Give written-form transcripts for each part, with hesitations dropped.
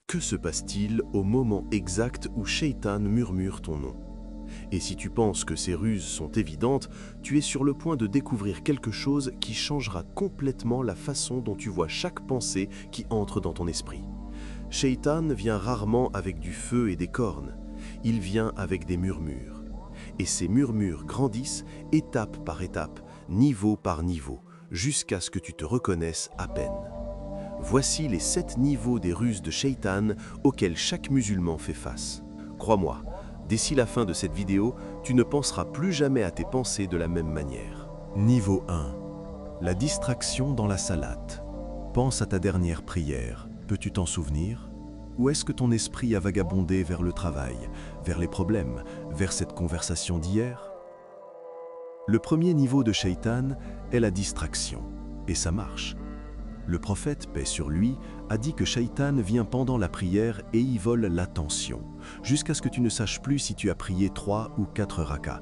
Que se passe-t-il au moment exact où Shaitan murmure ton nom? Et si tu penses que ces ruses sont évidentes, tu es sur le point de découvrir quelque chose qui changera complètement la façon dont tu vois chaque pensée qui entre dans ton esprit. Shaitan vient rarement avec du feu et des cornes, il vient avec des murmures. Et ces murmures grandissent étape par étape, niveau par niveau, jusqu'à ce que tu te reconnaisses à peine. Voici les 7 niveaux des ruses de Shaitan auxquels chaque musulman fait face. Crois-moi, d'ici la fin de cette vidéo, tu ne penseras plus jamais à tes pensées de la même manière. Niveau 1. La distraction dans la salate. Pense à ta dernière prière. Peux-tu t'en souvenir? Ou est-ce que ton esprit a vagabondé vers le travail, vers les problèmes, vers cette conversation d'hier? Le premier niveau de Shaitan est la distraction. Et ça marche. Le prophète, paix sur lui, a dit que Shaitan vient pendant la prière et y vole l'attention, jusqu'à ce que tu ne saches plus si tu as prié 3 ou 4 rakas.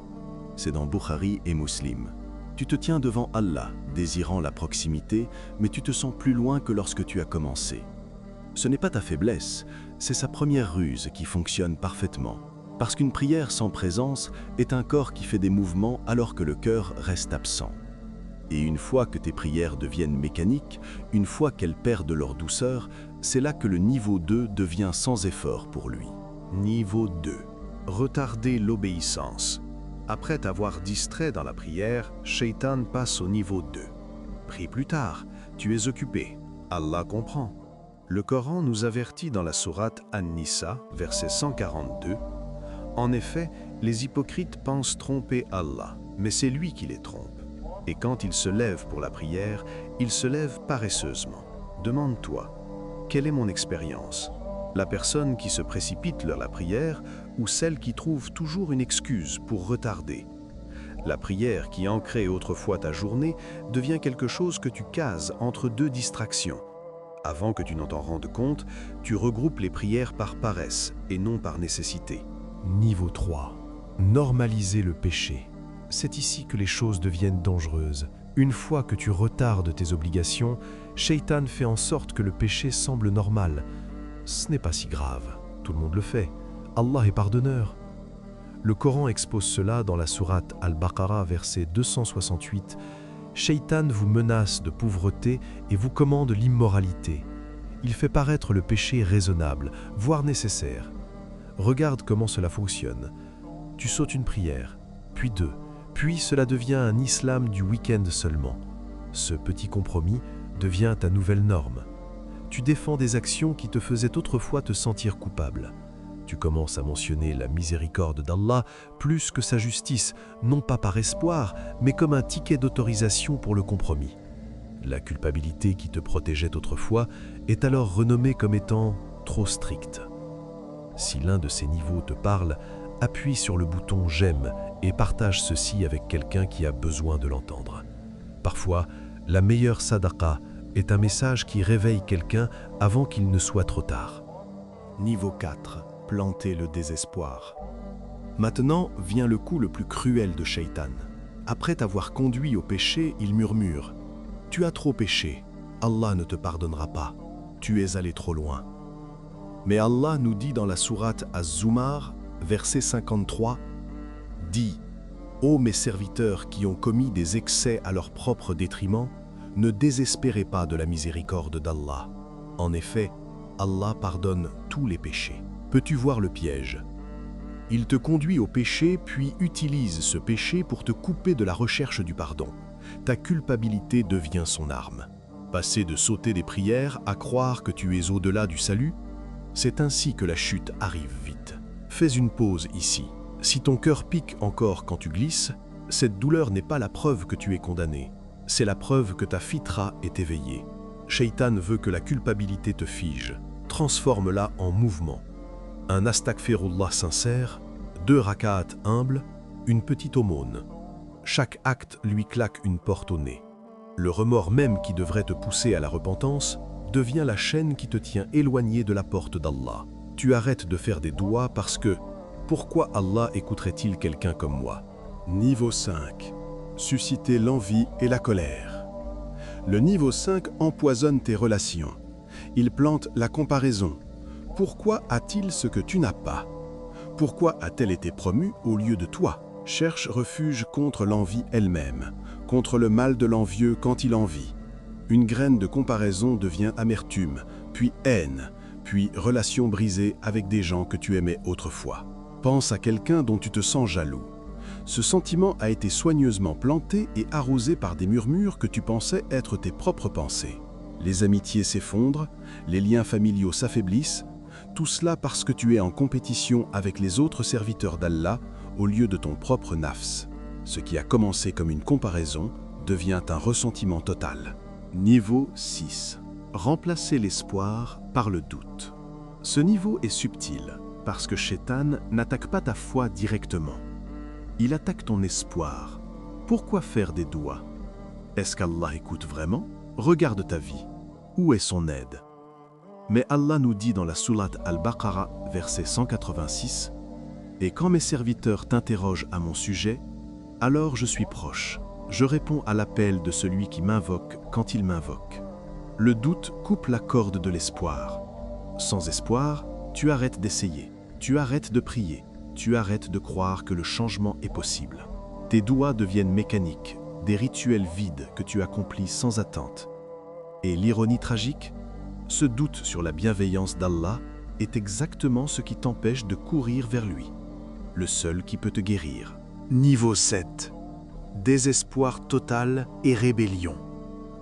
C'est dans Bukhari et Muslim. Tu te tiens devant Allah, désirant la proximité, mais tu te sens plus loin que lorsque tu as commencé. Ce n'est pas ta faiblesse, c'est sa première ruse qui fonctionne parfaitement. Parce qu'une prière sans présence est un corps qui fait des mouvements alors que le cœur reste absent. Et une fois que tes prières deviennent mécaniques, une fois qu'elles perdent leur douceur, c'est là que le niveau 2 devient sans effort pour lui. Niveau 2. Retarder l'obéissance. Après t'avoir distrait dans la prière, Shaitan passe au niveau 2. Prie plus tard, tu es occupé. Allah comprend. Le Coran nous avertit dans la sourate An-Nisa, verset 142. En effet, les hypocrites pensent tromper Allah, mais c'est lui qui les trompe. Et quand ils se lèvent pour la prière, ils se lèvent paresseusement. Demande-toi, quelle est mon expérience? La personne qui se précipite vers la prière ou celle qui trouve toujours une excuse pour retarder? La prière qui ancrait autrefois ta journée devient quelque chose que tu cases entre 2 distractions. Avant que tu n'en t'en rendes compte, tu regroupes les prières par paresse et non par nécessité. Niveau 3. Normaliser le péché. C'est ici que les choses deviennent dangereuses. Une fois que tu retardes tes obligations, Shaitan fait en sorte que le péché semble normal. Ce n'est pas si grave, tout le monde le fait. Allah est pardonneur. Le Coran expose cela dans la sourate Al-Baqarah, verset 268. Shaitan vous menace de pauvreté et vous commande l'immoralité. Il fait paraître le péché raisonnable, voire nécessaire. Regarde comment cela fonctionne. Tu sautes une prière, puis 2. Puis cela devient un islam du week-end seulement. Ce petit compromis devient ta nouvelle norme. Tu défends des actions qui te faisaient autrefois te sentir coupable. Tu commences à mentionner la miséricorde d'Allah plus que sa justice, non pas par espoir, mais comme un ticket d'autorisation pour le compromis. La culpabilité qui te protégeait autrefois est alors renommée comme étant trop stricte. Si l'un de ces niveaux te parle, appuie sur le bouton « J'aime » et partage ceci avec quelqu'un qui a besoin de l'entendre. Parfois, la meilleure sadaqa est un message qui réveille quelqu'un avant qu'il ne soit trop tard. Niveau 4. Planter le désespoir. Maintenant vient le coup le plus cruel de Shaitan. Après t'avoir conduit au péché, il murmure « Tu as trop péché, Allah ne te pardonnera pas, tu es allé trop loin. » Mais Allah nous dit dans la sourate Az-Zumar, verset 53, « Dis, ô mes serviteurs qui ont commis des excès à leur propre détriment, ne désespérez pas de la miséricorde d'Allah. En effet, Allah pardonne tous les péchés. » Peux-tu voir le piège? Il te conduit au péché, puis utilise ce péché pour te couper de la recherche du pardon. Ta culpabilité devient son arme. Passer de sauter des prières à croire que tu es au-delà du salut, c'est ainsi que la chute arrive vite. Fais une pause ici. Si ton cœur pique encore quand tu glisses, cette douleur n'est pas la preuve que tu es condamné. C'est la preuve que ta fitra est éveillée. Shaitan veut que la culpabilité te fige. Transforme-la en mouvement. Un astaghfirullah sincère, 2 raka'at humbles, une petite aumône. Chaque acte lui claque une porte au nez. Le remords même qui devrait te pousser à la repentance devient la chaîne qui te tient éloigné de la porte d'Allah. Tu arrêtes de faire des doigts parce que pourquoi Allah écouterait-il quelqu'un comme moi? Niveau 5. Susciter l'envie et la colère. Le niveau 5 empoisonne tes relations. Il plante la comparaison. Pourquoi a-t-il ce que tu n'as pas? Pourquoi a-t-elle été promue au lieu de toi? Cherche refuge contre l'envie elle-même, contre le mal de l'envieux quand il envie. Une graine de comparaison devient amertume, puis haine, puis relation brisée avec des gens que tu aimais autrefois. Pense à quelqu'un dont tu te sens jaloux. Ce sentiment a été soigneusement planté et arrosé par des murmures que tu pensais être tes propres pensées. Les amitiés s'effondrent, les liens familiaux s'affaiblissent, tout cela parce que tu es en compétition avec les autres serviteurs d'Allah au lieu de ton propre nafs. Ce qui a commencé comme une comparaison devient un ressentiment total. Niveau 6. Remplacer l'espoir par le doute. Ce niveau est subtil parce que Shaitan n'attaque pas ta foi directement. Il attaque ton espoir. Pourquoi faire des doigts? Est-ce qu'Allah écoute vraiment? Regarde ta vie. Où est son aide? Mais Allah nous dit dans la sourate Al-Baqarah, verset 186, « Et quand mes serviteurs t'interrogent à mon sujet, alors je suis proche. Je réponds à l'appel de celui qui m'invoque quand il m'invoque. » Le doute coupe la corde de l'espoir. Sans espoir, tu arrêtes d'essayer, tu arrêtes de prier, tu arrêtes de croire que le changement est possible. Tes doigts deviennent mécaniques, des rituels vides que tu accomplis sans attente. Et l'ironie tragique, ce doute sur la bienveillance d'Allah est exactement ce qui t'empêche de courir vers lui, le seul qui peut te guérir. Niveau 7. Désespoir total et rébellion.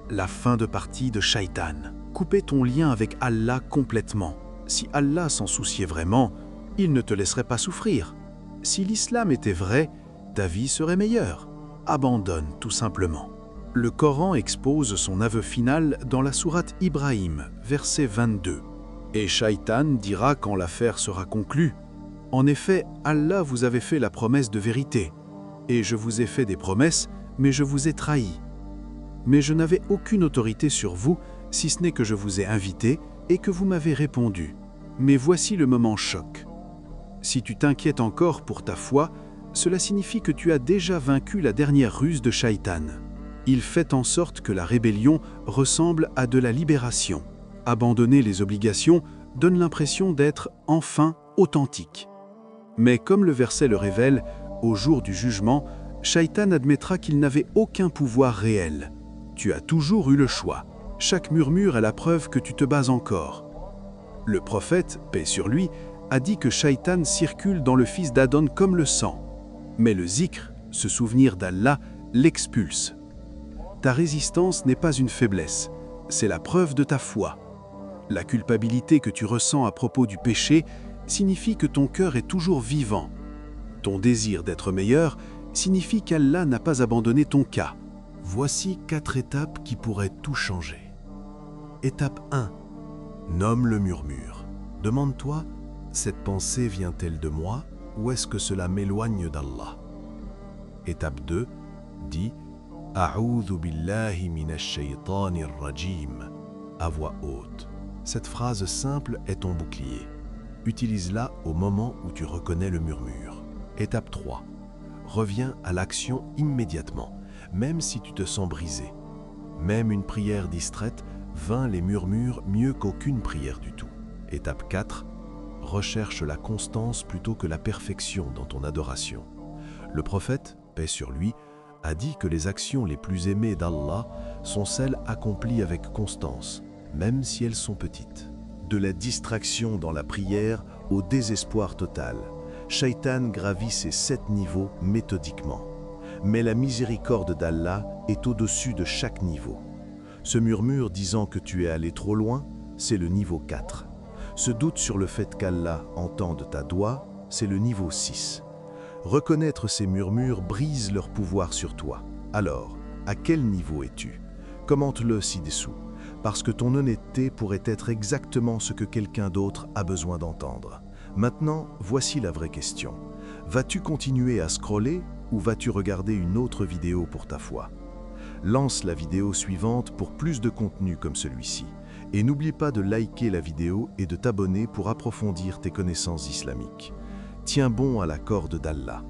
La fin de partie de Shaitan. Couper ton lien avec Allah complètement. Si Allah s'en souciait vraiment, il ne te laisserait pas souffrir. Si l'islam était vrai, ta vie serait meilleure. Abandonne tout simplement. Le Coran expose son aveu final dans la sourate Ibrahim, verset 22. Et Shaitan dira quand l'affaire sera conclue, « En effet, Allah vous avait fait la promesse de vérité, et je vous ai fait des promesses, mais je vous ai trahis. Mais je n'avais aucune autorité sur vous, si ce n'est que je vous ai invité et que vous m'avez répondu. Mais voici le moment choc. Si tu t'inquiètes encore pour ta foi, cela signifie que tu as déjà vaincu la dernière ruse de Shaitan. Il fait en sorte que la rébellion ressemble à de la libération. Abandonner les obligations donne l'impression d'être enfin authentique. Mais comme le verset le révèle, au jour du jugement, Shaitan admettra qu'il n'avait aucun pouvoir réel. Tu as toujours eu le choix. Chaque murmure est la preuve que tu te bats encore. Le prophète, paix sur lui, a dit que Shaitan circule dans le fils d'Adam comme le sang. Mais le zikr, ce souvenir d'Allah, l'expulse. Ta résistance n'est pas une faiblesse, c'est la preuve de ta foi. La culpabilité que tu ressens à propos du péché signifie que ton cœur est toujours vivant. Ton désir d'être meilleur signifie qu'Allah n'a pas abandonné ton cas. Voici 4 étapes qui pourraient tout changer. Étape 1. Nomme le murmure. Demande-toi, cette pensée vient-elle de moi ou est-ce que cela m'éloigne d'Allah? Étape 2. Dis « A'udhu billahi minash shaytanir rajim » à voix haute. Cette phrase simple est ton bouclier. Utilise-la au moment où tu reconnais le murmure. Étape 3. Reviens à l'action immédiatement, même si tu te sens brisé. Même une prière distraite vainc les murmures mieux qu'aucune prière du tout. Étape 4. Recherche la constance plutôt que la perfection dans ton adoration. Le prophète, paix sur lui, a dit que les actions les plus aimées d'Allah sont celles accomplies avec constance, même si elles sont petites. De la distraction dans la prière au désespoir total, Shaitan gravit ces 7 niveaux méthodiquement. Mais la miséricorde d'Allah est au-dessus de chaque niveau. Ce murmure disant que tu es allé trop loin, c'est le niveau 4. Ce doute sur le fait qu'Allah entende ta doigt, c'est le niveau 6. Reconnaître ces murmures brise leur pouvoir sur toi. Alors, à quel niveau es-tu? Commente-le ci-dessous, parce que ton honnêteté pourrait être exactement ce que quelqu'un d'autre a besoin d'entendre. Maintenant, voici la vraie question. Vas-tu continuer à scroller ou vas-tu regarder une autre vidéo pour ta foi? Lance la vidéo suivante pour plus de contenu comme celui-ci. Et n'oublie pas de liker la vidéo et de t'abonner pour approfondir tes connaissances islamiques. Tiens bon à la corde d'Allah.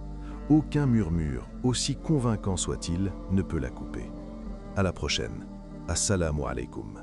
Aucun murmure, aussi convaincant soit-il, ne peut la couper. À la prochaine. Assalamu alaikum.